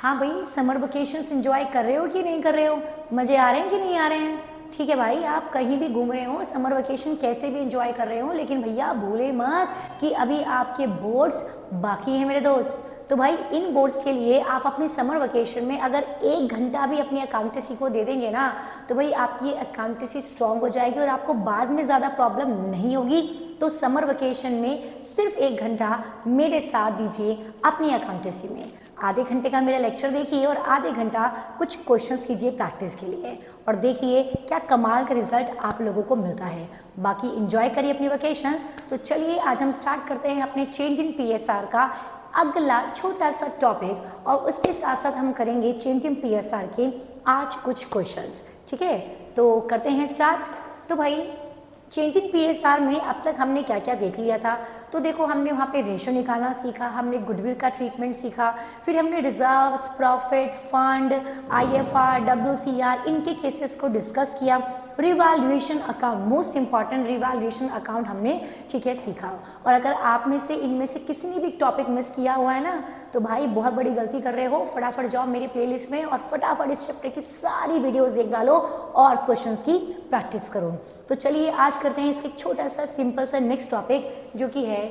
हाँ भाई, summer vacations enjoy कर रहे हो कि नहीं कर रहे हो, मजे आ रहे हैं कि नहीं आ रहे हैं। ठीक है भाई, आप कहीं भी घूम रहे हो, समर वेकेशन कैसे भी एंजॉय कर रहे हो, लेकिन भैया भूले मत कि अभी आपके बोर्ड्स बाकी हैं मेरे दोस्त। तो भाई इन बोर्ड्स के लिए आप अपनी समर वेकेशन में अगर 1 घंटा भी अपनी अकाउंटेंसी को दे देंगे ना, तो भाई आपकी अकाउंटेंसी स्ट्रांग हो जाएगी और आपको बाद में ज़्यादा प्रॉब्लम नहीं होगी। तो समर वेकेशन में सिर्फ 1 घंटा मेरे साथ दीजिए अपनी अकाउंटेंसी में। आधे घंटे का मेरा लेक्चर देखिए और आधे घंटा कुछ क्वेश्चंस कीजिए प्रैक्टिस के लिए, और देखिए क्या कमाल का रिजल्ट आप लोगों को मिलता है। बाकी एंजॉय करिए अपनी वेकेशंस। तो चलिए आज हम स्टार्ट करते हैं अपने चेंज इन पीएसआर का अगला छोटा सा टॉपिक, और उसके साथ साथ हम करेंगे चेंज इन पीएसआर के आज कुछ क्वेश्चंस। ठीक है, तो करते हैं स्टार्ट। तो भाई चेंज इन पीएसआर में अब तक हमने क्या क्या देख लिया था। तो देखो, हमने वहाँ पे रेशो निकालना सीखा, हमने गुडविल का ट्रीटमेंट सीखा, फिर हमने reserves, profit, fund, IFR, WCR इनके केसेस को डिस्कस किया। Revaluation account, most important revaluation account हमने ठीक है सीखा। और अगर आप में से इनमें से किसी ने भी टॉपिक मिस किया हुआ है ना, तो भाई बहुत बड़ी गलती कर रहे हो। फटाफट जाओ मेरी प्लेलिस्ट में और फटाफट इस चैप्टर की सारी वीडियोस देख डालो और क्वेश्चंस की प्रैक्टिस करो। तो चलिए आज करते हैं इसके छोटा सा सिंपल सा नेक्स्ट टॉपिक, जो कि है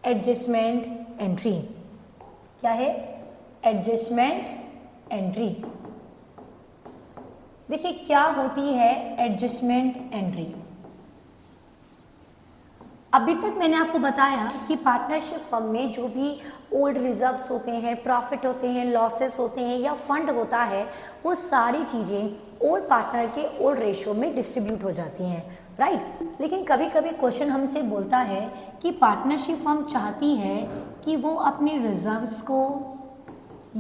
एडजस्टमेंट एंट्री। क्या है? Adjustment entry. देखिए क्या होती है एडजस्टमेंट एंट्री। अभी तक मैंने आपको बताया कि पार्टनरशिप फर्म में जो भी ओल्ड रिजर्व्स होते हैं, प्रॉफिट होते हैं, लॉसेस होते हैं या फंड होता है, वो सारी चीज़ें ओल्ड पार्टनर के ओल्ड रेशो में डिस्ट्रीब्यूट हो जाती हैं, राइट। लेकिन कभी कभी क्वेश्चन हमसे बोलता है कि पार्टनरशिप फर्म चाहती है कि वो अपने रिजर्व्स को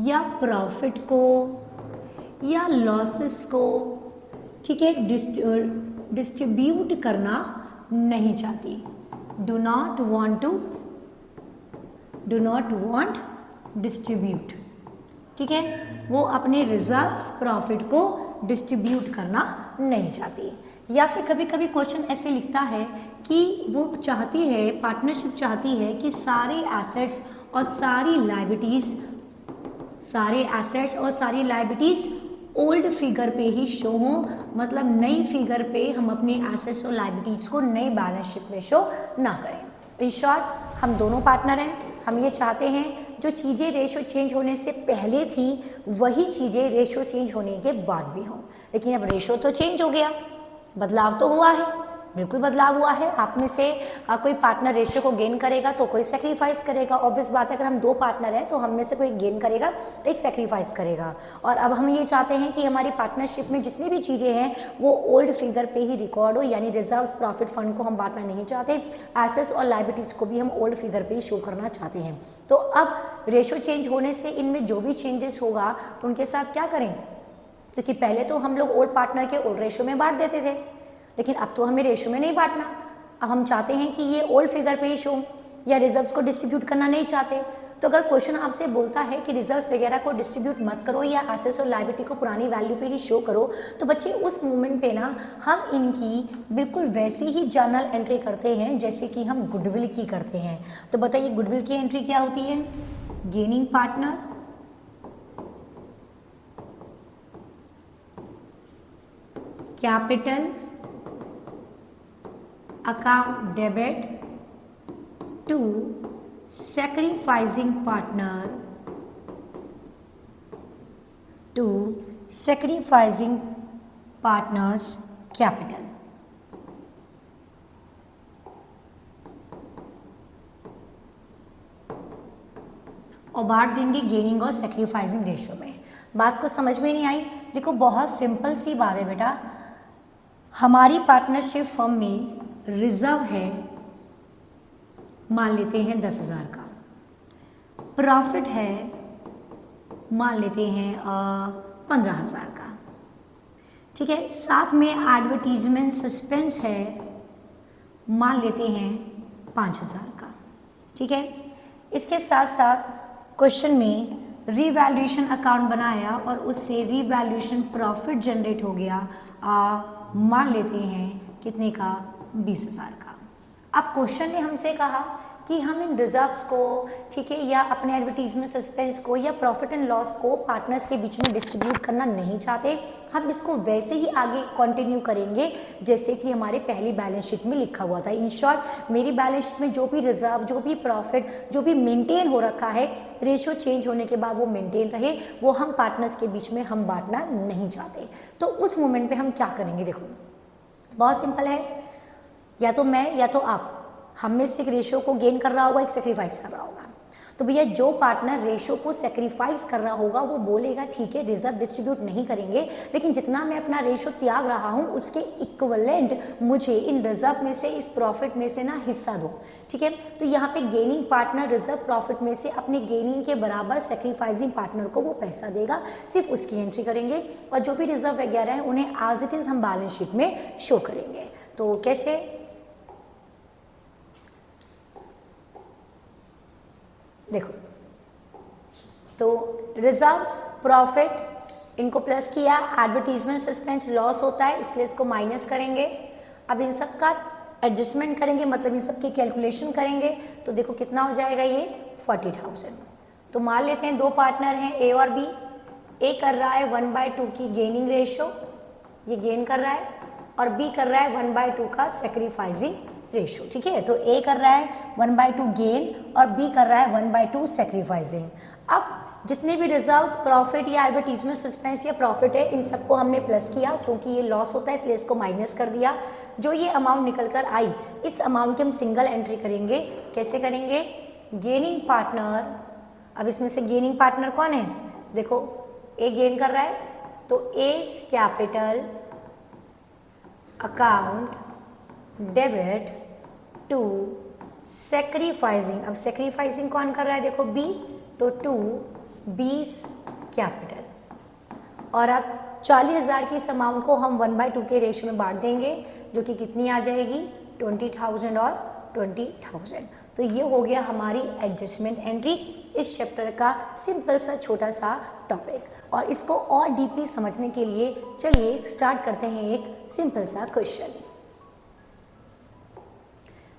या प्रॉफिट को या लॉसेस को ठीक है डिस्ट्रीब्यूट करना नहीं चाहती। Do not want distribute. ठीक है, वो अपने रिजर्व्स, प्रॉफिट को डिस्ट्रीब्यूट करना नहीं चाहती। या फिर कभी कभी क्वेश्चन ऐसे लिखता है कि वो चाहती है, पार्टनरशिप चाहती है कि सारे एसेट्स और सारी लायबिलिटीज ओल्ड फिगर पे ही शो हो, मतलब नई फिगर पे हम अपने एसेट्स और लायबिलिटीज को नई बैलेंस शीट में शो ना करें। इन शॉर्ट हम दोनों पार्टनर हैं, हम ये चाहते हैं जो चीज़ें रेशो चेंज होने से पहले थी वही चीज़ें रेशो चेंज होने के बाद भी हों। लेकिन अब रेशो तो चेंज हो गया, बदलाव तो हुआ है, बिल्कुल बदलाव हुआ है। आप में से कोई पार्टनर रेशो को गेन करेगा तो कोई सेक्रीफाइस करेगा। ऑब्वियस बात है, अगर हम 2 पार्टनर हैं तो हम में से कोई गेन करेगा, एक सेक्रीफाइस करेगा। और अब हम ये चाहते हैं कि हमारी पार्टनरशिप में जितनी भी चीज़ें हैं वो ओल्ड फिगर पे ही रिकॉर्ड हो, यानी रिजर्व्स, प्रॉफिट, फंड को हम बांटना नहीं चाहते, एसेट्स और लायबिलिटीज को भी हम ओल्ड फिगर पे ही शो करना चाहते हैं। तो अब रेशो चेंज होने से इनमें जो भी चेंजेस होगा उनके साथ क्या करें, क्योंकि पहले तो हम लोग ओल्ड पार्टनर के ओल्ड रेशो में बांट देते थे, लेकिन अब तो हमें रेशो में नहीं बांटना। अब हम चाहते हैं कि ये ओल्ड फिगर पे ही शो, या रिजर्व्स को डिस्ट्रीब्यूट करना नहीं चाहते। तो अगर क्वेश्चन आपसे बोलता है कि रिजर्व्स वगैरह को डिस्ट्रीब्यूट मत करो या एसेट्स और लायबिलिटी को पुरानी वैल्यू पे ही शो करो, तो बच्चे उस मोमेंट पे ना हम इनकी बिल्कुल वैसी ही जर्नल एंट्री करते हैं जैसे कि हम गुडविल की करते हैं। तो बताइए गुडविल की एंट्री क्या होती है? Gaining partner, capital, account debit to sacrificing partners capital। और बांट देंगे गेनिंग और सेक्रीफाइसिंग रेशियो में। बात को समझ में नहीं आई? देखो बहुत सिंपल सी बात है बेटा, हमारी पार्टनरशिप फर्म में रिजर्व है, मान लेते हैं 10,000 का, प्रॉफिट है मान लेते हैं 15,000 का। ठीक है, साथ में एडवर्टीजमेंट सस्पेंस है, मान लेते हैं 5,000 का। ठीक है, इसके साथ साथ क्वेश्चन में रीवैल्यूएशन अकाउंट बनाया और उससे रीवैल्यूएशन प्रॉफिट जनरेट हो गया, मान लेते हैं कितने का? 20,000 का। अब क्वेश्चन ने हमसे कहा कि हम इन रिजर्व्स को, ठीक है, या अपने एडवर्टीजमेंट सस्पेंस को या प्रॉफिट एंड लॉस को पार्टनर्स के बीच में डिस्ट्रीब्यूट करना नहीं चाहते। हम इसको वैसे ही आगे कंटिन्यू करेंगे जैसे कि हमारे पहली बैलेंस शीट में लिखा हुआ था। इन शॉर्ट मेरी बैलेंस शीट में जो भी रिजर्व, जो भी प्रॉफिट, जो भी मेंटेन हो रखा है, रेशियो चेंज होने के बाद वो मेंटेन रहे, वो हम पार्टनर्स के बीच में हम बांटना नहीं चाहते। तो उस मोमेंट पे हम क्या करेंगे, देखो बहुत सिंपल है, या तो मैं या तो आप, हम में से एक रेशियो को गेन कर रहा होगा, एक सेक्रीफाइस कर रहा होगा। तो भैया जो पार्टनर रेशियो को सेक्रीफाइस कर रहा होगा वो बोलेगा ठीक है रिजर्व डिस्ट्रीब्यूट नहीं करेंगे, लेकिन जितना मैं अपना रेशियो त्याग रहा हूं उसके इक्विवेलेंट मुझे इन रिजर्व में से, इस प्रॉफिट में से ना हिस्सा दो, ठीक है। तो यहाँ पे गेनिंग पार्टनर रिजर्व प्रॉफिट में से अपने गेनिंग के बराबर सेक्रीफाइसिंग पार्टनर को वो पैसा देगा, सिर्फ उसकी एंट्री करेंगे, और जो भी रिजर्व वगैरह है उन्हें एज इट इज हम बैलेंस शीट में शो करेंगे। तो कैसे, देखो, तो रिजर्व्स, प्रॉफिट, इनको प्लस किया, एडवर्टीजमेंट सस्पेंस लॉस होता है इसलिए इसको माइनस करेंगे। अब इन सब का एडजस्टमेंट करेंगे, मतलब इन सब की कैलकुलेशन करेंगे, तो देखो कितना हो जाएगा ये 40,000। तो मान लेते हैं दो पार्टनर हैं ए और बी, ए कर रहा है 1/2 की गेनिंग रेशियो, ये गेन कर रहा है, और बी कर रहा है 1/2 का सेक्रीफाइसिंग रेशियो, ठीक है। तो ए कर रहा है 1/2 गेन और बी कर रहा है 1/2 सेक्रीफाइसिंग। अब जितने भी रिजर्व्स, प्रॉफिट या एडवर्टीजमेंट सस्पेंस या प्रॉफिट है, इन सबको हमने प्लस किया, क्योंकि ये लॉस होता है इसलिए इसको माइनस कर दिया। जो ये अमाउंट निकल कर आई, इस अमाउंट की हम सिंगल एंट्री करेंगे। कैसे करेंगे, गेनिंग पार्टनर, अब इसमें से गेनिंग पार्टनर कौन है, देखो ए गेन कर रहा है, तो a capital account debit to sacrificing. अब सेक्रीफाइसिंग कौन कर रहा है, देखो बी, तो टू बीस कैपिटल। और अब 40,000 की इस अमाउंट को हम 1/2 के रेशियो में बांट देंगे, जो कि कितनी आ जाएगी 20,000 और 20,000। तो ये हो गया हमारी एडजस्टमेंट एंट्री, इस चैप्टर का सिंपल सा छोटा सा टॉपिक। और इसको और डीपली समझने के लिए चलिए स्टार्ट करते हैं एक सिंपल सा क्वेश्चन।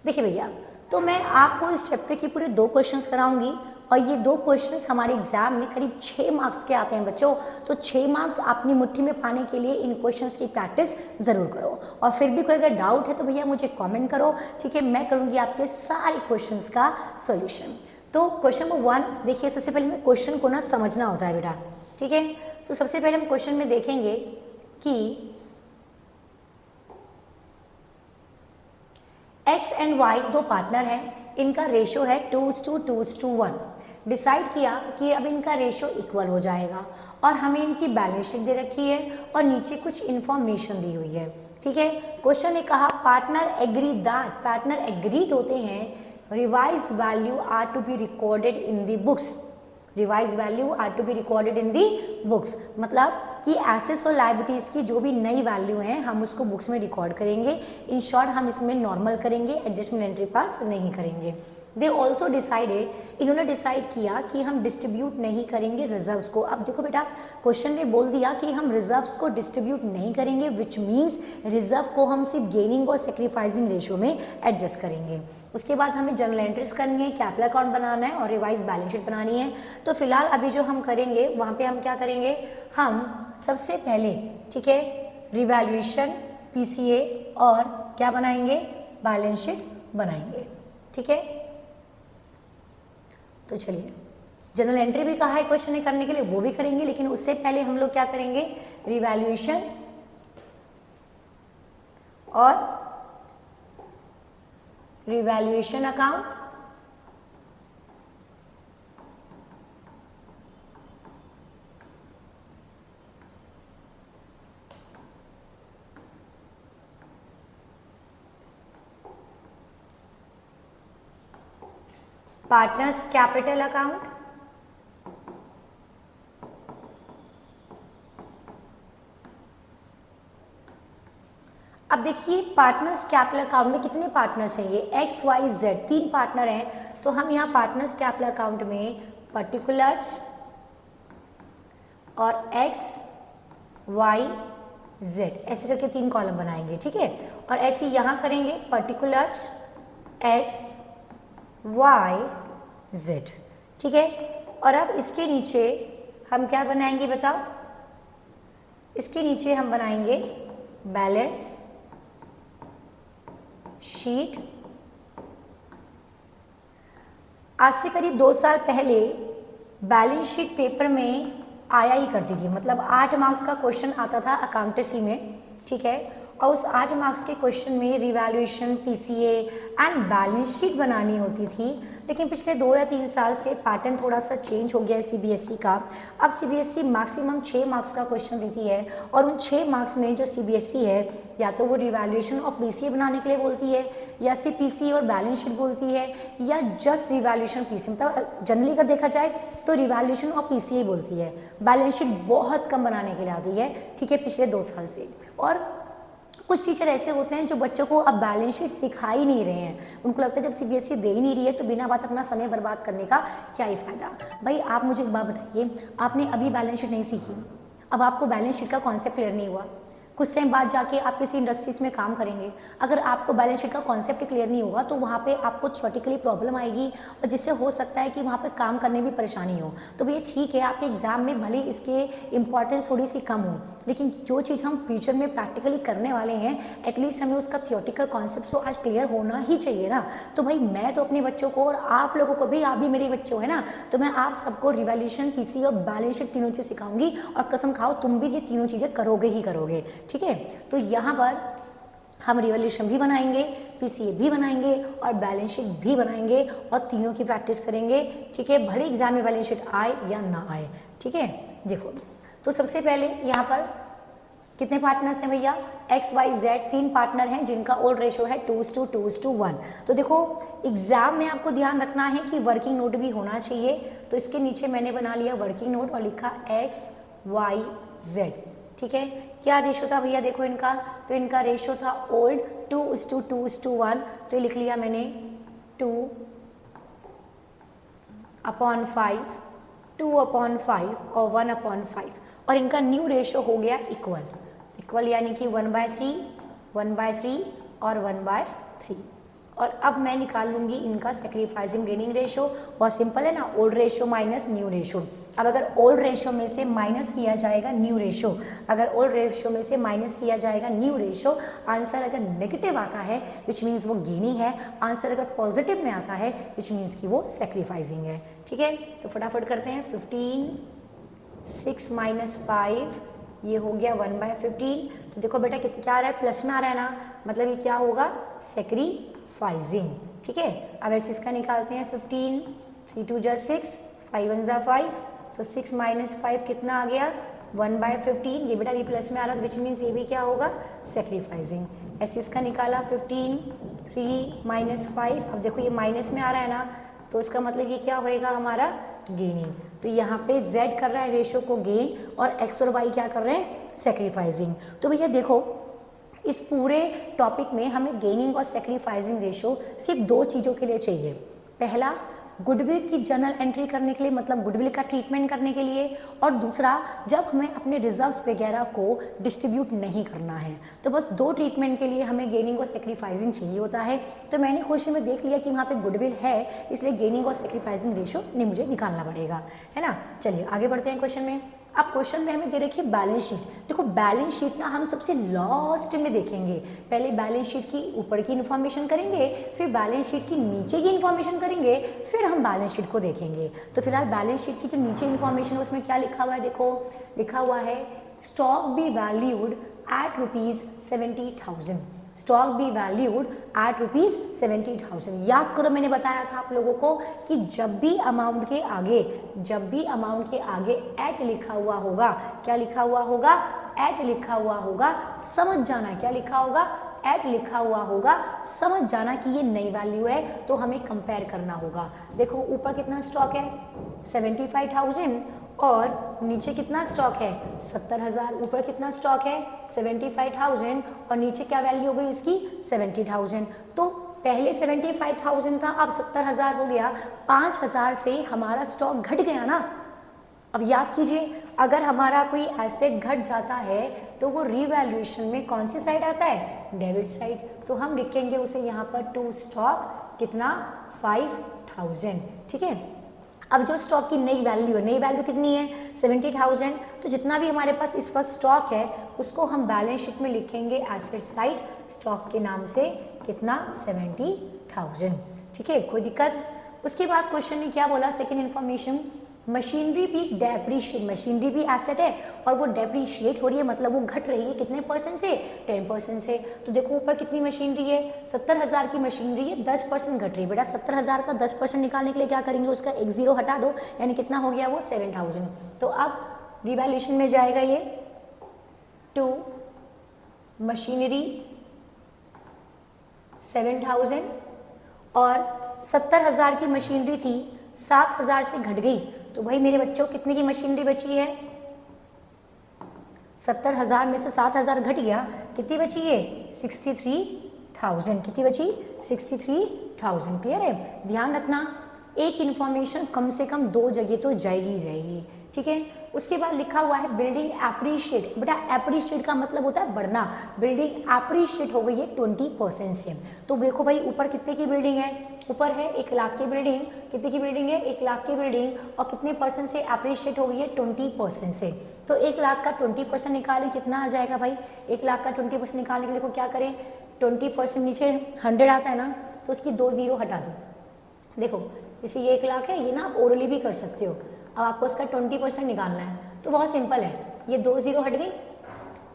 देखिए भैया, तो मैं आपको इस चैप्टर की पूरे 2 क्वेश्चंस कराऊंगी, और ये 2 क्वेश्चंस हमारे एग्जाम में करीब 6 मार्क्स के आते हैं बच्चों। तो 6 मार्क्स अपनी मुट्ठी में पाने के लिए इन क्वेश्चंस की प्रैक्टिस जरूर करो, और फिर भी कोई अगर डाउट है तो भैया मुझे कमेंट करो, ठीक है, मैं करूंगी आपके सारे क्वेश्चंस का सॉल्यूशन। तो क्वेश्चन नंबर 1 देखिए, सबसे पहले हमें क्वेश्चन को ना समझना होता है बेटा, ठीक है। तो सबसे पहले हम क्वेश्चन में देखेंगे कि एक्स एंड वाई दो पार्टनर हैं, इनका रेशियो है 2:1। डिसाइड किया कि अब इनका रेशियो इक्वल हो जाएगा, और हमें इनकी बैलेंस शीट दे रखी है और नीचे कुछ इंफॉर्मेशन दी हुई है, ठीक है। क्वेश्चन ने कहा partner agree that, partner agreed होते हैं revise value are to be recorded in the books, revise value are to be recorded in the books, मतलब कि एसेट्स और लायबिलिटीज की जो भी नई वैल्यू है हम उसको बुक्स में रिकॉर्ड करेंगे। इन शॉर्ट हम इसमें नॉर्मल करेंगे, एडजस्टमेंट एंट्री पास नहीं करेंगे। दे ऑल्सो डिसाइडेड, इन्होंने डिसाइड किया कि हम डिस्ट्रीब्यूट नहीं करेंगे रिजर्व्स को। अब देखो बेटा, क्वेश्चन ने बोल दिया कि हम रिजर्व्स को डिस्ट्रीब्यूट नहीं करेंगे, विच मीन्स रिजर्व को हम सिर्फ गेनिंग और सेक्रीफाइसिंग रेशियो में एडजस्ट करेंगे। उसके बाद हमें जनरल एंट्रीज करनी है, कैपिटल अकाउंट बनाना है और रिवाइज बैलेंस शीट बनानी है। तो फिलहाल अभी जो हम करेंगे वहां पे हम क्या करेंगे, हम सबसे पहले, ठीक है, रिवैल्यूएशन, पीसीए और क्या बनाएंगे, बैलेंस शीट बनाएंगे, ठीक है। तो चलिए, जनरल एंट्री भी कहा है क्वेश्चन ने करने के लिए, वो भी करेंगे, लेकिन उससे पहले हम लोग क्या करेंगे, रिवैल्यूएशन और revaluation account, partners capital account, अब देखिए पार्टनर्स कैपिटल अकाउंट में कितने पार्टनर्स हैं, ये एक्स वाई जेड 3 पार्टनर हैं। तो हम यहाँ पार्टनर्स कैपिटल अकाउंट में पर्टिकुलर्स और एक्स वाई जेड ऐसे करके 3 कॉलम बनाएंगे, ठीक है। और ऐसे यहाँ करेंगे पर्टिकुलर्स एक्स वाई जेड। ठीक है, और अब इसके नीचे हम क्या बनाएंगे बताओ? इसके नीचे हम बनाएंगे बैलेंस शीट। आज से करीब 2 साल पहले बैलेंस शीट पेपर में आया ही करती थी, मतलब 8 मार्क्स का क्वेश्चन आता था अकाउंटेंसी में। ठीक है, और उस 8 मार्क्स के क्वेश्चन में revaluation, PCA and balance sheet बनानी होती थी। लेकिन पिछले 2 या 3 साल से पैटर्न थोड़ा सा चेंज हो गया है सीबीएसई का। अब सीबीएसई मैक्सिमम 6 मार्क्स का क्वेश्चन देती है, और उन 6 मार्क्स में जो सीबीएसई है या तो वो रिवैल्यूएशन और पीसीए बनाने के लिए बोलती है, या सिर्फ पीसीए और बैलेंस शीट बोलती है, या जस्ट रिवैल्यूएशन पीसीए। मतलब जनरली अगर देखा जाए तो रिवैल्यूएशन और पीसीए बोलती है, बैलेंस शीट बहुत कम बनाने के लिए आती है। ठीक है, पिछले 2 साल से। और कुछ टीचर ऐसे होते हैं जो बच्चों को अब बैलेंस शीट सिखा ही नहीं रहे हैं। उनको लगता है जब सीबीएसई दे ही नहीं रही है तो बिना बात अपना समय बर्बाद करने का क्या ही फायदा। भाई आप मुझे एक बात बताइए, आपने अभी बैलेंस शीट नहीं सीखी, अब आपको बैलेंस शीट का कॉन्सेप्ट क्लियर नहीं हुआ, कुछ टाइम बाद जाके आप किसी इंडस्ट्रीज में काम करेंगे, अगर आपको बैलेंस शीट का कॉन्सेप्ट क्लियर नहीं होगा तो वहाँ पे आपको थ्योरेटिकली प्रॉब्लम आएगी, और जिससे हो सकता है कि वहाँ पे काम करने में परेशानी हो। तो भैया ठीक है, आपके एग्जाम में भले इसके इंपॉर्टेंस थोड़ी सी कम हो, लेकिन जो चीज़ हम फ्यूचर में प्रैक्टिकली करने वाले हैं एटलीस्ट हमें उसका थ्योरेटिकल कॉन्सेप्ट तो आज क्लियर होना ही चाहिए ना। तो भाई मैं तो अपने बच्चों को और आप लोगों को भी, आप भी मेरे बच्चे है ना, तो मैं आप सबको रिवैल्यूएशन, पीसी और बैलेंस शीट तीनों चीज़ सिखाऊंगी, और कसम खाओ तुम भी ये तीनों चीज़ें करोगे ही करोगे। ठीक है, तो यहाँ पर हम रिवैल्यूएशन भी बनाएंगे, पीसीए भी बनाएंगे और बैलेंस शीट भी बनाएंगे, और तीनों की प्रैक्टिस करेंगे। ठीक है, भले एग्जाम में बैलेंस शीट आए या ना आए। ठीक है, देखो तो सबसे पहले यहाँ पर कितने पार्टनर्स हैं भैया? एक्स वाई जेड 3 पार्टनर हैं जिनका ओल्ड रेशो है 2:1। तो देखो एग्जाम में आपको ध्यान रखना है कि वर्किंग नोट भी होना चाहिए। तो इसके नीचे मैंने बना लिया वर्किंग नोट और लिखा एक्स वाई जेड। ठीक है, क्या रेशो था भैया? देखो इनका, तो इनका रेशो था ओल्ड 2:2:1। तो ये लिख लिया मैंने 2/5, 2/5 और 1/5, और इनका न्यू रेशो हो गया इक्वल, यानी कि 1/3, 1/3 और 1/3। और अब मैं निकाल लूंगी इनका सेक्रीफाइसिंग गेनिंग रेशो। बहुत सिंपल है ना, old ratio minus new ratio. अब अगर ओल्ड रेशो में से माइनस किया जाएगा न्यू रेशो, अगर ओल्ड रेशो में से माइनस किया जाएगा न्यू रेशो, आंसर अगर नेगेटिव आता है विच मीन्स वो गेनिंग है, आंसर अगर पॉजिटिव में आता है विच मीन्स कि वो सेक्रीफाइसिंग है। ठीक है, तो फटाफट करते हैं। 15, 6 - 5, ये हो गया 1/15। तो देखो बेटा क्या आ रहा है? प्लस में आ रहा है ना, मतलब ये क्या होगा? सेक्रीफाइसिंग। ठीक है, अब ऐसे इसका निकालते हैं। 15, 3 2 6, 5 1 5, तो 6 - 5 कितना आ गया? 1/15। ये बेटा भी प्लस में आ रहा है, विच मीन्स ये भी क्या होगा? सेक्रीफाइसिंग। ऐसे इसका निकाला 15, 3 - 5। अब देखो ये माइनस में आ रहा है ना, तो इसका मतलब ये क्या होएगा हमारा? गेनिंग। तो यहाँ पे Z कर रहा है रेशो को गेन, और X और Y क्या कर रहे हैं? सेक्रीफाइसिंग। तो भैया देखो इस पूरे टॉपिक में हमें गेनिंग और सेक्रीफाइसिंग रेशो सिर्फ 2 चीज़ों के लिए चाहिए। पहला, गुडविल की जर्नल एंट्री करने के लिए, मतलब गुडविल का ट्रीटमेंट करने के लिए, और दूसरा जब हमें अपने रिजर्व्स वगैरह को डिस्ट्रीब्यूट नहीं करना है। तो बस 2 ट्रीटमेंट के लिए हमें गेनिंग और सेक्रीफाइसिंग चाहिए होता है। तो मैंने क्वेश्चन में देख लिया कि वहाँ पे गुडविल है, इसलिए गेनिंग और सेक्रीफाइसिंग रेशो नहीं मुझे निकालना पड़ेगा, है ना। चलिए आगे बढ़ते हैं क्वेश्चन में। अब क्वेश्चन में हमें दे रखी है बैलेंस शीट। देखो बैलेंस शीट ना हम सबसे लास्ट में देखेंगे। पहले बैलेंस शीट की ऊपर की इन्फॉर्मेशन करेंगे, फिर बैलेंस शीट की नीचे की इन्फॉर्मेशन करेंगे, फिर हम बैलेंस शीट को देखेंगे। तो फिलहाल बैलेंस शीट की जो नीचे इन्फॉर्मेशन है उसमें क्या लिखा हुआ है? देखो लिखा हुआ है stock be valued at ₹70,000। Stock be valued at ₹70,000। याद करो मैंने बताया था आप लोगों को कि जब भी अमाउंट के आगे एट लिखा हुआ होगा, क्या लिखा हुआ होगा? एट लिखा हुआ होगा, समझ जाना क्या लिखा होगा? एट लिखा हुआ होगा, समझ जाना कि ये नई वैल्यू है, तो हमें कंपेयर करना होगा। देखो ऊपर कितना स्टॉक है? 75,000, और नीचे कितना स्टॉक है? 70,000। ऊपर कितना स्टॉक है? 75,000, और नीचे क्या वैल्यू हो गई इसकी? 70,000। तो पहले 75,000 था, अब 70,000 हो गया। 5,000 से हमारा स्टॉक घट गया ना। अब याद कीजिए, अगर हमारा कोई एसेट घट जाता है तो वो रिवैल्यूएशन में कौन सी साइड आता है? Debit side. तो हम लिखेंगे उसे यहाँ पर टू स्टॉक कितना? 5000, ठीक है। अब जो स्टॉक की नई वैल्यू है, नई वैल्यू कितनी है 70,000, तो जितना भी हमारे पास इस वक्त स्टॉक है उसको हम बैलेंस शीट में लिखेंगे एसेट साइड स्टॉक के नाम से, कितना 70,000, ठीक है, कोई दिक्कत। उसके बाद क्वेश्चन ने क्या बोला, सेकेंड इन्फॉर्मेशन, मशीनरी भी डेप्रीशिएट, मशीनरी भी एसेट है और वो डेप्रीशिएट हो रही है, मतलब वो घट रही है कितने परसेंट से, 10% से। तो देखो ऊपर कितनी मशीनरी है, 70,000 की मशीनरी है, 10% घट रही है। बेटा 70,000 का 10% निकालने के लिए क्या करेंगे, उसका एक जीरो हटा दो, यानी कितना हो गया वो 7,000। तो अब रिवैल्यूएशन में जाएगा ये टू मशीनरी 7,000 और 70,000 की मशीनरी थी 7,000 से घट गई, तो भाई मेरे बच्चों कितने की मशीनरी बची है, 70,000 में से 7,000 घट गया, कितनी बची है 63,000, कितनी बची 63,000। क्लियर है। ध्यान रखना एक इंफॉर्मेशन कम से कम दो जगह तो जाएगी ही जाएगी, ठीक है। उसके बाद लिखा हुआ है बिल्डिंग एप्रिशिएट, बेटा एप्रिशिएट का मतलब होता है बढ़ना, बिल्डिंग एप्रिशिएट हो गई है 20% से। तो देखो भाई ऊपर कितने की बिल्डिंग है, ऊपर है 1 लाख की बिल्डिंग, कितने की बिल्डिंग है 1 लाख की बिल्डिंग, और कितने परसेंट से एप्रिशिएट हो गई है 20% से। तो 1 लाख का 20% निकालें, कितना आ जाएगा भाई, 1 लाख का 20% निकालने के लिए देखो क्या करें, 20% नीचे 100 आता है ना, तो उसकी 2 जीरो हटा दो। देखो जैसे ये 1 लाख है, ये ना आप ओरली भी कर सकते हो। अब आपको इसका 20% निकालना है, तो बहुत सिंपल है, ये 2 जीरो हट गई,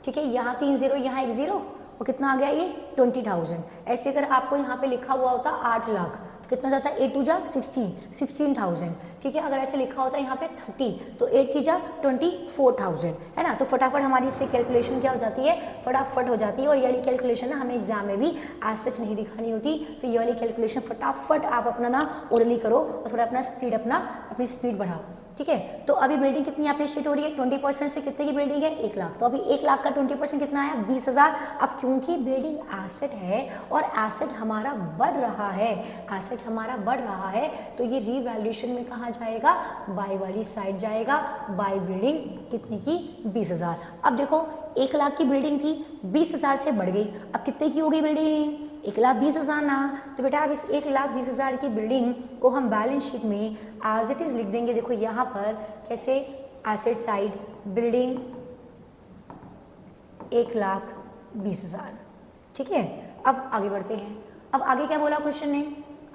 ठीक है, यहाँ 3 जीरो, यहाँ 1 जीरो, और कितना आ गया ये 20,000। ऐसे अगर आपको यहाँ पे लिखा हुआ होता 8 लाख, तो कितना जाता है 8 टू जा 16,000, ठीक है। अगर ऐसे लिखा होता है यहाँ पे 30, तो 8 थी जा 24,000, है ना। तो फटाफट हमारी इससे कैलकुलेशन क्या हो जाती है, फटाफट हो जाती है। और ये वाली कैलकुलेशन ना हमें एग्जाम में भी एज सच नहीं दिखानी होती, तो ये वाली कैलकुलेशन फटाफट आप अपना ना ओरली करो और थोड़ा अपनी स्पीड बढ़ाओ, ठीक है। तो अभी बिल्डिंग कितनी एप्रिशिएट हो रही है 20% से, कितने की बिल्डिंग है 1 लाख, तो अभी 1 लाख का 20% कितना आया 20,000। अब क्योंकि बिल्डिंग एसेट है और एसेट हमारा बढ़ रहा है, एसेट हमारा बढ़ रहा है, तो ये रीवैल्यूएशन में कहाँ जाएगा, बाय वाली साइड जाएगा। बाय बिल्डिंग कितने की 20,000। अब देखो 1 लाख की बिल्डिंग थी 20,000 से बढ़ गई, अब कितने की हो गई बिल्डिंग 1,20,000 ना। तो बेटा अब इस 1,20,000 की बिल्डिंग को हम बैलेंस शीट में एज इट इज लिख देंगे। देखो यहाँ पर कैसे, एसेट साइड बिल्डिंग 1,20,000, ठीक है। अब आगे बढ़ते हैं। अब आगे क्या बोला क्वेश्चन ने,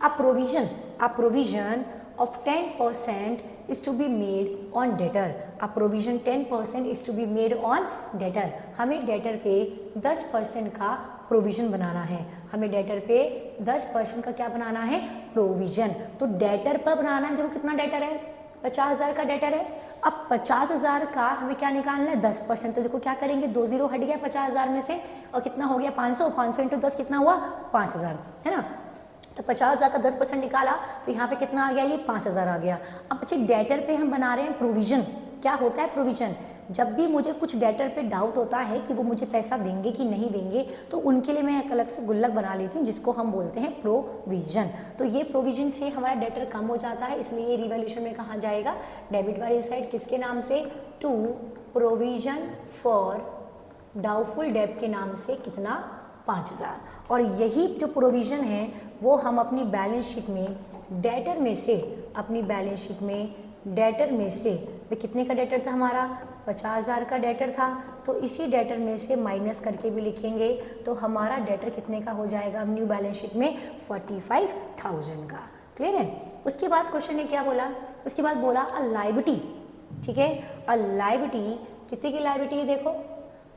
a provision of 10% is to be made on debtor, a provision 10% is to be made on debtor। हमें डेटर पे 10% का प्रोविजन बनाना है, हमें डेटर पे 10% का क्या बनाना है, प्रोविजन। तो डेटर पर बनाना है, देखो कितना डेटर है 50,000 का डेटर है। अब 50,000 का हमें क्या निकालना है 10%, तो देखो क्या करेंगे 2 जीरो हट गया 50,000 में से, और कितना हो गया 500, 500 इंटू 10 कितना हुआ 5,000, है ना। तो 50,000 का 10% निकाला, तो यहाँ पे कितना आ गया, ये 5,000 आ गया। अब बच्चे डेटर पे हम बना रहे हैं प्रोविजन। क्या होता है प्रोविजन, जब भी मुझे कुछ डेटर पे डाउट होता है कि वो मुझे पैसा देंगे कि नहीं देंगे, तो उनके लिए मैं एक अलग से गुल्लक बना लेती हूँ जिसको हम बोलते हैं प्रोविजन। तो ये प्रोविजन से हमारा डेटर कम हो जाता है, इसलिए ये रिवैल्यूएशन में कहाँ जाएगा, डेबिट वाली साइड, किसके नाम से, टू प्रोविजन फॉर डाउटफुल डेब्ट के नाम से, कितना 5,000। और यही जो प्रोविजन है वो हम अपनी बैलेंस शीट में डेटर में से, अपनी बैलेंस शीट में डेटर में से, वे कितने का डेटर था हमारा 50,000 का डेटर था, तो इसी डेटर में से माइनस करके भी लिखेंगे, तो हमारा डेटर कितने का हो जाएगा न्यू बैलेंस शीट में 45,000 का। क्लियर है। उसके बाद क्वेश्चन ने क्या बोला, उसके बाद बोला अ लायबिलिटी, ठीक है, अ लायबिलिटी, कितने की लायबिलिटी है, देखो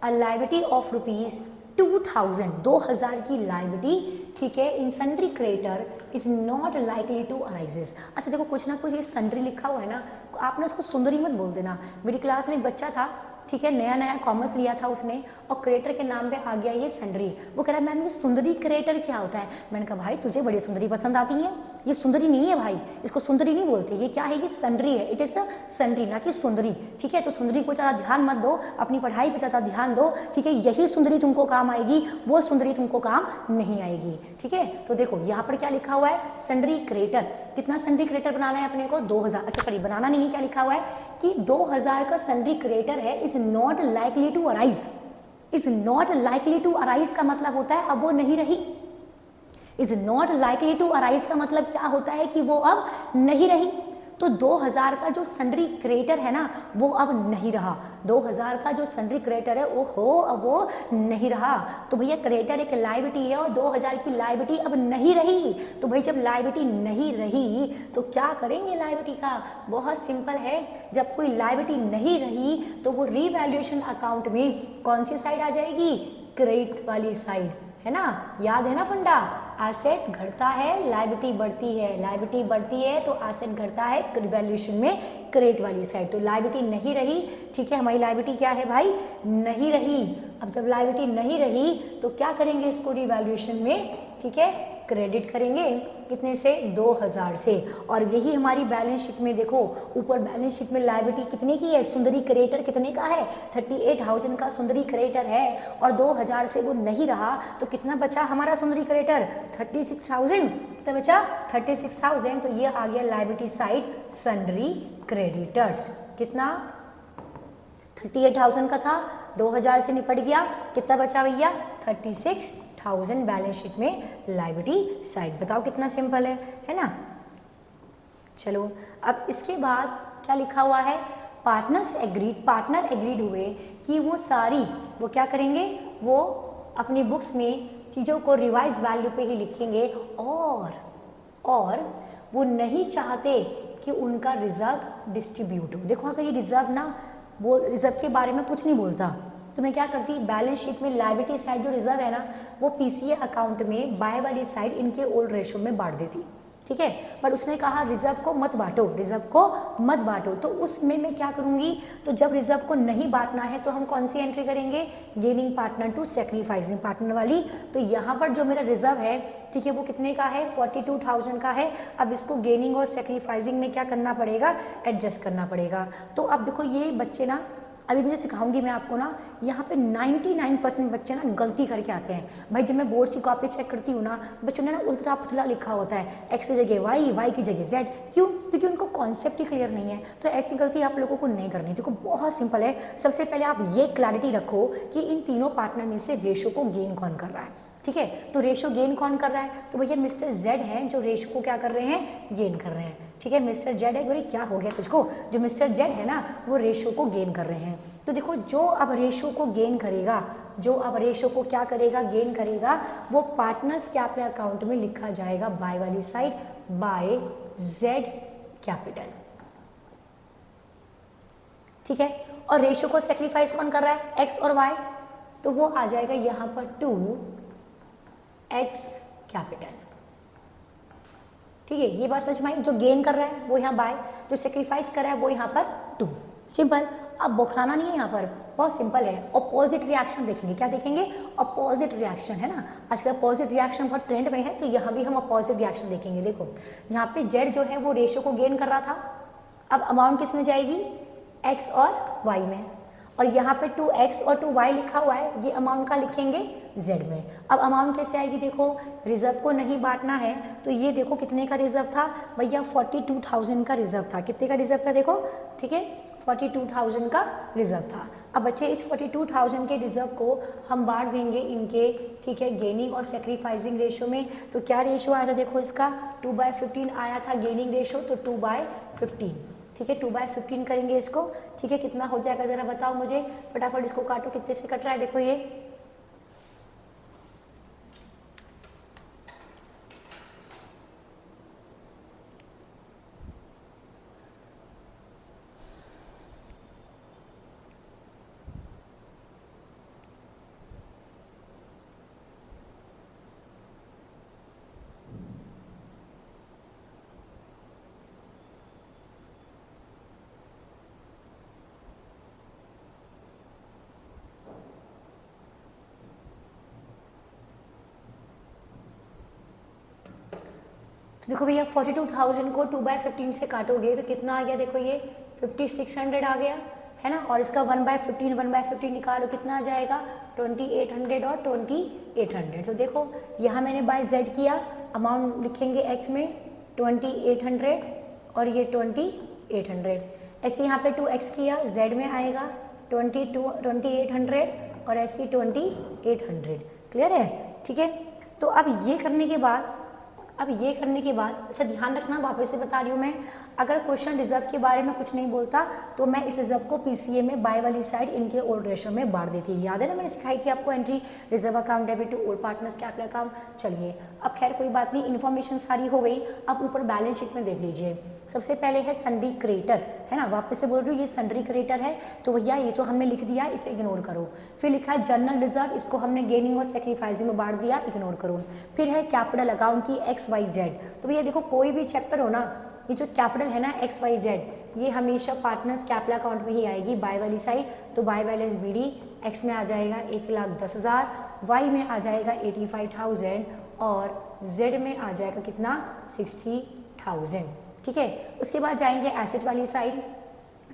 अ लायबिलिटी ऑफ रुपीज 2,000 की लायबिलिटी, ठीक है, in sundry creditor is not likely to arises. अच्छा देखो कुछ ना कुछ ये सन्ड्री लिखा हुआ है ना, आपने उसको सुंदरी मत बोल देना। मेरी क्लास में एक बच्चा था, ठीक है, नया नया कॉमर्स लिया था उसने, और क्रिएटर के नाम पे आ गया ये सन्ड्री। वो कह रहा है मैम ये सुंदरी क्रिएटर क्या होता है। मैंने कहा भाई तुझे बड़ी सुंदरी पसंद आती है, ये सुंदरी नहीं है भाई, इसको सुंदरी नहीं बोलते, ये क्या है, ये सन्ड्री है, इट इज अ सन्ड्री ना कि सुंदरी, ठीक है। तो सुंदरी को ज़्यादा ध्यान मत दो, अपनी पढ़ाई पे ज़्यादा ध्यान दो, ठीक है। यही सुंदरी तुमको काम आएगी, वो सुंदरी तुमको काम नहीं आएगी, ठीक है। तो देखो यहाँ पर क्या लिखा हुआ है, सन्ड्री क्रिएटर, कितना सन्ड्री क्रिएटर बनाना है अपने को 2,000। अच्छा सॉरी बनाना नहीं है, क्या लिखा हुआ है कि 2,000 का सन्ड्री क्रिएटर है, is not likely to arise. Is not likely to arise का मतलब होता है अब वो नहीं रही, is not likely to arise का मतलब क्या होता है कि वो अब नहीं रही। तो 2000 का जो सन्ड्री क्रेडिटर है ना वो अब नहीं रहा। 2000 का जो सन्ड्री क्रेडिटर है ओहो अब वो नहीं रहा। तो भैया क्रेडिटर एक लायबिलिटी है और 2000 की लायबिलिटी अब नहीं रही। तो भाई जब लायबिलिटी नहीं रही तो क्या करेंगे लायबिलिटी का? बहुत सिंपल है, जब कोई लायबिलिटी नहीं रही तो वो रीवैल्यूएशन अकाउंट में कौन सी साइड आ जाएगी? क्रेडिट वाली साइड, है ना? याद है ना फंडा? एसेट घटता है लायबिलिटी बढ़ती है, लायबिलिटी बढ़ती है तो एसेट घटता है रिवैल्यूएशन में क्रेडिट वाली साइड। तो लायबिलिटी नहीं रही, ठीक है, हमारी लायबिलिटी क्या है भाई? नहीं रही। अब जब लायबिलिटी नहीं रही तो क्या करेंगे इसको रिवैल्यूएशन में? ठीक है, क्रेडिट करेंगे कितने से? 2000 से। और यही हमारी बैलेंस शीट में देखो, ऊपर बैलेंस शीट में लायबिलिटी कितने की है? सुंदरी क्रेडिटर कितने का है? 38,000 का सुंदरी क्रेडिटर है और 2000 से वो नहीं रहा तो कितना बचा हमारा सुंदरी क्रेडिटर? 36,000। कितना बचा? 36,000। तो ये आ गया लायबिलिटी साइड सन्ड्री क्रेडिटर्स। कितना? 38,000 का था, 2000 से निपट गया, कितना बचा भैया? 36,000 बैलेंस शीट में लायबिलिटी साइड। बताओ कितना सिंपल है ना? चलो अब इसके बाद क्या लिखा हुआ है? पार्टनर्स एग्रीड, पार्टनर एग्रीड हुए कि वो सारी वो क्या करेंगे? वो अपनी बुक्स में चीज़ों को रिवाइज वैल्यू पे ही लिखेंगे और वो नहीं चाहते कि उनका रिजर्व डिस्ट्रीब्यूट हो। देखो अगर ये रिजर्व ना, वो रिजर्व के बारे में कुछ नहीं बोलता तो मैं क्या करती? बैलेंस शीट में लायबिलिटी साइड जो रिजर्व है ना वो पीसीए अकाउंट में बाय वाली साइड इनके ओल्ड रेशो में बांट देती, ठीक है। पर उसने कहा रिजर्व को मत बांटो, रिजर्व को मत बांटो। तो उसमें मैं क्या करूंगी? तो जब रिजर्व को नहीं बांटना है तो हम कौन सी एंट्री करेंगे? Gaining partner to sacrificing partner वाली। तो यहाँ पर जो मेरा रिजर्व है, ठीक है, वो कितने का है? 42,000 का है। अब इसको गेनिंग और सेक्रीफाइसिंग में क्या करना पड़ेगा? एडजस्ट करना पड़ेगा। तो अब देखो ये बच्चे ना, अभी मुझे सिखाऊंगी मैं आपको ना, यहाँ पे 99% बच्चे ना गलती करके आते हैं। भाई जब मैं बोर्ड की कॉपी चेक करती हूँ ना, बच्चों ने ना उल्टा पुतला लिखा होता है, एक्स की जगह वाई, वाई की जगह जेड। क्यों? क्योंकि उनको कॉन्सेप्ट ही क्लियर नहीं है। तो ऐसी गलती आप लोगों को नहीं करनी। देखो बहुत सिंपल है। सबसे पहले आप ये क्लैरिटी रखो कि इन तीनों पार्टनर में से रेशो को गेन कौन कर रहा है, ठीक है। तो रेशो गेन कौन कर रहा है? तो भैया मिस्टर जेड है जो रेशो को क्या कर रहे हैं? गेन कर रहे हैं, ठीक है। मिस्टर जेड है, बोले क्या हो गया तुझको? जो मिस्टर जेड है ना वो रेशो को गेन कर रहे हैं। तो देखो जो अब रेशो को गेन करेगा, जो अब रेशो को क्या करेगा? गेन करेगा, वो पार्टनर्स कैपिटल अकाउंट में लिखा जाएगा बाय वाली साइड, बाय जेड कैपिटल, ठीक है। और रेशो को सेक्रीफाइस कौन कर रहा है? एक्स और वाई। तो वो आ जाएगा यहाँ पर 2x कैपिटल, ठीक है। ये बात समझ में आई? जो गेन कर रहा है वो यहाँ बाय, जो सेक्रीफाइस कर रहा है वो यहाँ पर 2। सिंपल। अब बौखलाना नहीं है यहाँ पर, बहुत सिंपल है। अपोजिट रिएक्शन देखेंगे। क्या देखेंगे? अपोजिट रिएक्शन, है ना। आजकल अपोजिट रिएक्शन बहुत ट्रेंड में है, तो यहाँ भी हम अपोजिट रिएक्शन देखेंगे। देखो यहाँ पे जेड जो है वो रेशो को गेन कर रहा था, अब अमाउंट किस में जाएगी? एक्स और वाई में। और यहाँ पे 2x और 2y लिखा हुआ है, ये अमाउंट का लिखेंगे z में। अब अमाउंट कैसे आएगी? देखो रिजर्व को नहीं बांटना है तो ये देखो कितने का रिजर्व था भैया? 42,000 का रिजर्व था। कितने का रिजर्व था? देखो, ठीक है, 42,000 का रिजर्व था। अब बच्चे इस 42,000 के रिजर्व को हम बांट देंगे इनके, ठीक है, गेनिंग और सेक्रीफाइसिंग रेशो में। तो क्या रेशो आया था? देखो इसका 2/15 आया था गेनिंग रेशो, तो 2/15, ठीक है। 2/15 करेंगे इसको, ठीक है। कितना हो जाएगा जरा बताओ मुझे, फटाफट इसको काटो। कितने से कट रहा है? देखो ये तो देखो भैया 42,000 को 2/15 से काटोगे तो कितना आ गया? देखो ये 5600 आ गया, है ना। और इसका 1/15 निकालो, कितना आ जाएगा? 2800 और 2800। तो देखो यहाँ मैंने बाय जेड किया, अमाउंट लिखेंगे एक्स में 2800 और ये 2800। ऐसे यहाँ पे 2x किया, जेड में आएगा 2800 और ऐसे 2800। क्लियर है? ठीक है। तो अब ये करने के बाद अच्छा ध्यान रखना, वापस से बता रही हूँ मैं, अगर क्वेश्चन रिजर्व के बारे में कुछ नहीं बोलता तो मैं इस रिजर्व को पीसीए में बाय वाली साइड इनके ओल्ड रेशो में बांट देती है। याद है ना, मैंने सिखाई थी आपको entry reserve account debit to old partners capital account. चलिए अब खैर कोई बात नहीं, इन्फॉर्मेशन सारी हो गई। अब ऊपर बैलेंस शीट में देख लीजिए, सबसे पहले है सन्ड्री क्रेडिटर, है ना, वापस से बोल रही हूँ ये सन्ड्री क्रेडिटर है, तो भैया ये तो हमने लिख दिया, इसे इग्नोर करो। फिर लिखा है जनरल रिजर्व, इसको हमने गेनिंग और सेक्रीफाइसिंग में बांट दिया, इग्नोर करो। फिर है कैपिटल अकाउंट की XYZ, तो भैया देखो कोई भी चैप्टर हो ना, ये जो कैपिटल है ना XYZ, ये हमेशा पार्टनर्स कैपिटल अकाउंट में ही आएगी बाय वाली साइड, तो बाय बैलेंस BD एक्स में आ जाएगा 1,10,000, वाई में आ जाएगा 85,000 और जेड में आ जाएगा कितना 60,000। ठीक है, उसके बाद जाएंगे एसेट वाली साइड,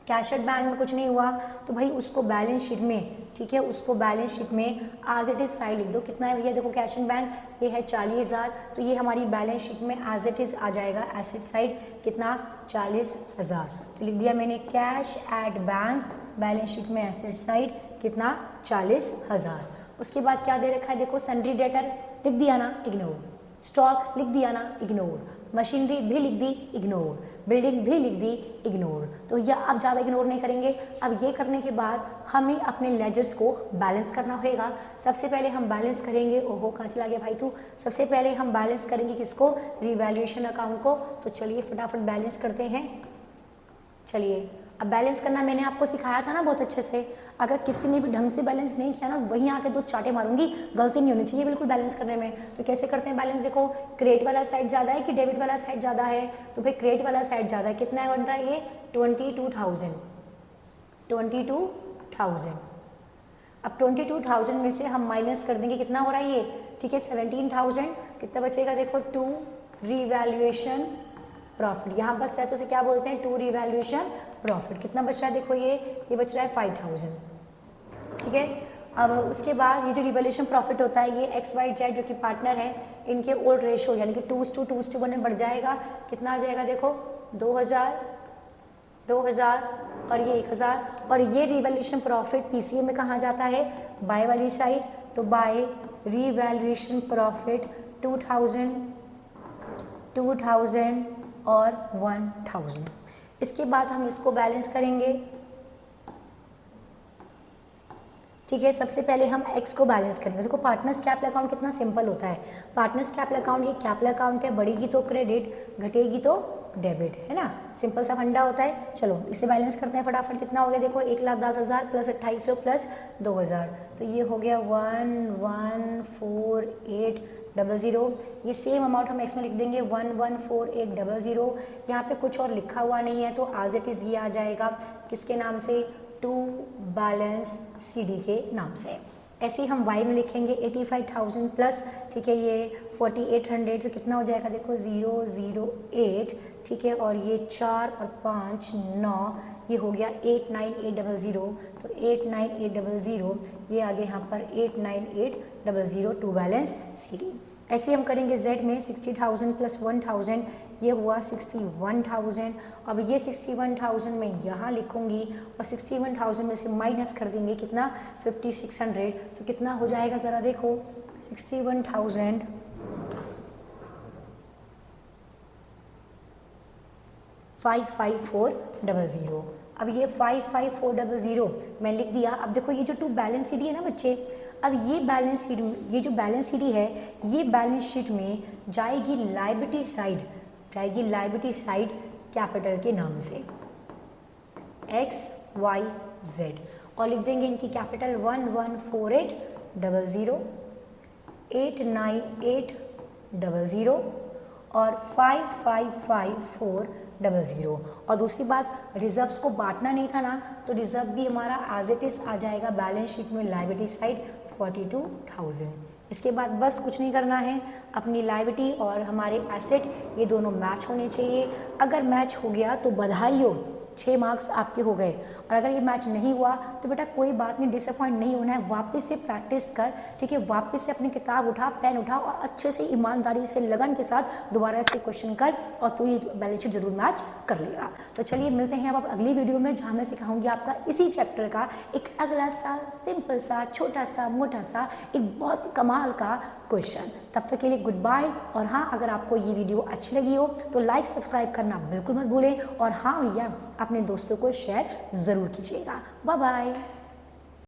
कैश एट बैंक में कुछ नहीं हुआ तो भाई उसको बैलेंस शीट में, ठीक है, उसको बैलेंस शीट में एज इट इज साइड लिख दो। कितना है भैया, देखो कैश एंड बैंक ये है 40,000, तो ये हमारी बैलेंस शीट में एज इट इज आ जाएगा एसेट साइड कितना 40,000, तो लिख दिया मैंने cash at bank balance sheet में एसेट साइड कितना 40,000। उसके बाद क्या दे रखा है, देखो सन्ड्री डेटर लिख दिया ना, इग्नोर। स्टॉक लिख दिया ना, इग्नोर। मशीनरी भी लिख दी, इग्नोर। बिल्डिंग भी लिख दी, इग्नोर। तो यह अब ज़्यादा इग्नोर नहीं करेंगे। अब ये करने के बाद हमें अपने लेजर्स को बैलेंस करना होगा। सबसे पहले हम बैलेंस करेंगे, ओहो कहाँ चला गया भाई तू, सबसे पहले हम बैलेंस करेंगे किसको, रिवैल्यूएशन अकाउंट को। तो चलिए फटाफट बैलेंस करते हैं। चलिए अब बैलेंस करना मैंने आपको सिखाया था ना बहुत अच्छे से, अगर किसी ने भी ढंग से बैलेंस नहीं किया ना, वहीं आके 2 चाटे मारूंगी, गलती नहीं होनी चाहिए बिल्कुल बैलेंस करने में। तो कैसे करते हैं बैलेंस, देखो क्रेडिट वाला साइड ज़्यादा है कि डेबिट वाला साइड ज़्यादा है, तो भाई क्रेडिट वाला साइड ज़्यादा है। कितना है बन रहा है ये 22,000। अब 22,000 में से हम माइनस कर देंगे, कितना हो रहा है ये, ठीक है 17,000। कितना बचेगा, देखो 2 रिवैल्यूएशन प्रॉफिट, यहाँ बस है तो उसे क्या बोलते हैं 2 रिवैल्यूएशन प्रॉफिट। कितना बच रहा है, देखो ये बच रहा है 5,000। ठीक है, अब उसके बाद ये जो रिवैल्यूएशन प्रॉफिट होता है ये XYZ जो कि पार्टनर है, इनके ओल्ड रेशो यानी कि 2:1 में बढ़ जाएगा। कितना आ जाएगा, देखो 2,000 और ये 1,000। और ये रिवैल्यूएशन प्रॉफिट पीसीए में कहाँ जाता है, बाय वाली साइड, तो बाय रिवैल्यूएशन प्रॉफिट 2,000 और 1,000। इसके बाद हम इसको बैलेंस करेंगे। ठीक है, सबसे पहले हम एक्स को बैलेंस करेंगे। देखो पार्टनर्स कैपिटल अकाउंट कितना सिंपल होता है, पार्टनर्स कैपिटल अकाउंट ये कैपिटल अकाउंट है, बढ़ेगी तो क्रेडिट घटेगी तो डेबिट, है ना, सिंपल सा फंडा होता है। चलो इसे बैलेंस करते हैं फटाफट। कितना हो गया, देखो 1,10,000 प्लस 2,800 प्लस 2,000, तो ये हो गया 114800। ये सेम अमाउंट हम एक्स में लिख देंगे 114800। यहाँ पे कुछ और लिखा हुआ नहीं है तो एज इट इज ये आ जाएगा किसके नाम से, टू बैलेंस CD के नाम से। ऐसे ही हम y में लिखेंगे 85,000 प्लस, ठीक है, ये 4,800, तो कितना हो जाएगा, देखो 008, ठीक है, और ये 4 और 5 9, ये हो गया 89800, तो 89800 ये आ गया यहाँ पर 89800 टू बैलेंस CD। ऐसे हम करेंगे Z में 60,000 प्लस 1,000, ये हुआ 61,000। अब ये 61,000 मैं यहाँ लिखूंगी और 61,000 में से माइनस कर देंगे कितना 5,600, तो कितना हो जाएगा ज़रा देखो 61,000 55400। अब ये 55400 मैं लिख दिया। अब देखो ये जो टू बैलेंस CD है ना बच्चे, अब ये बैलेंस शीट, ये जो बैलेंस CD है ये बैलेंस शीट में जाएगी लायबिलिटी साइड, कैपिटल के नाम से XYZ, और लिख देंगे इनकी कैपिटल 114800, 89800 और 555,400। और दूसरी बात, रिजर्व्स को बांटना नहीं था ना, तो रिजर्व भी हमारा एज इट इज आ जाएगा बैलेंस शीट में लायबिलिटी साइड 42,000। इसके बाद बस कुछ नहीं करना है, अपनी लायबिलिटी और हमारे एसेट ये दोनों मैच होने चाहिए। अगर मैच हो गया तो बधाई हो, 6 मार्क्स आपके हो गए। और अगर ये मैच नहीं हुआ तो बेटा कोई बात नहीं, डिसअपॉइंट नहीं होना है, वापस से प्रैक्टिस कर, ठीक है, वापस से अपनी किताब उठा, पेन उठा और अच्छे से ईमानदारी से लगन के साथ दोबारा से क्वेश्चन कर और तू ये बैलेंस शीट जरूर मैच कर लेगा। तो चलिए मिलते हैं अब अगली वीडियो में, जहाँ मैं सिखाऊंगी आपका इसी चैप्टर का एक अगला सा सिंपल सा छोटा सा मोटा सा एक बहुत कमाल का क्वेश्चन। तब तक के लिए गुड बाय। और हाँ, अगर आपको ये वीडियो अच्छी लगी हो तो लाइक सब्सक्राइब करना बिल्कुल मत भूलें। और हाँ भैया, अपने दोस्तों को शेयर ज़रूर कीजिएगा। Bye bye.